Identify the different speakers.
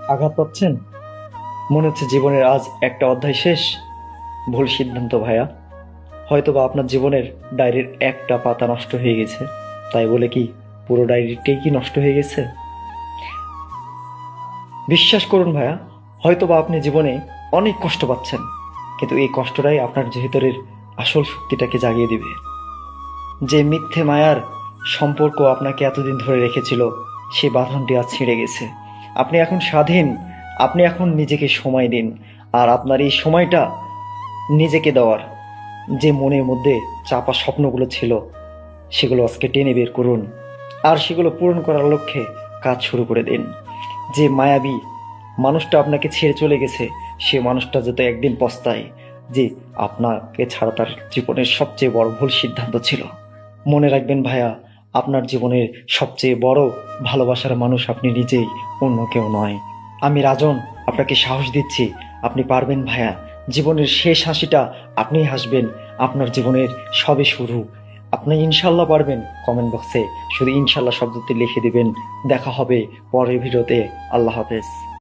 Speaker 1: আঘাত পাচ্ছেন? মনে হচ্ছে জীবনের আজ একটা অধ্যায় শেষ। ভুল সিদ্ধান্ত ভাইয়া। হয়তোবা আপনার জীবনের ডায়েরির একটা পাতা নষ্ট হয়ে গেছে, তাই বলে কি পুরো ডায়েরিটাই কি নষ্ট হয়ে গেছে? বিশ্বাস করুন ভাইয়া, হয়তোবা আপনি জীবনে অনেক কষ্ট পাচ্ছেন, কিন্তু এই কষ্টটাই আপনার ভিতরের আসল শক্তিটাকে জাগিয়ে দিবে। যে মিথ্যে মায়ার সম্পর্ক আপনাকে এতদিন ধরে রেখেছিল, সেই বাঁধনটি আজ ছিঁড়ে গেছে। আপনি এখন স্বাধীন। আপনি এখন নিজেকে সময় দিন। আর আপনার এই সময়টা নিজেকে দেওয়ার, যে মনের মধ্যে চাপা স্বপ্নগুলো ছিল, সেগুলো আজকে টেনে বের করুন। আর সেগুলো পূরণ করার লক্ষ্যে কাজ শুরু করে দিন। যে মায়াবী মানুষটা আপনাকে ছেড়ে চলে গেছে, সে মানুষটা যাতে একদিন পস্তায় যে আপনাকে ছাড়া তার জীবনের সবচেয়ে বড় ভুল সিদ্ধান্ত ছিল। মনে রাখবেন ভাইয়া, আপনার জীবনের সবচেয়ে বড় ভালোবাসার মানুষ আপনি নিজেই, অন্য কেউ নয়। আমি রাজন, আপনাকে সাহস দিচ্ছি। আপনি পারবেন ভাইয়া। জীবনের শেষ হাসিটা আপনিই হাসবেন। আপনার জীবনের সবে শুরু। আপনি ইনশাল্লাহ পারবেন। কমেন্ট বক্সে শুধু ইনশাল্লাহ শব্দটি লিখে দিবেন। দেখা হবে পরের ভিডিওতে। আল্লাহ হাফেজ।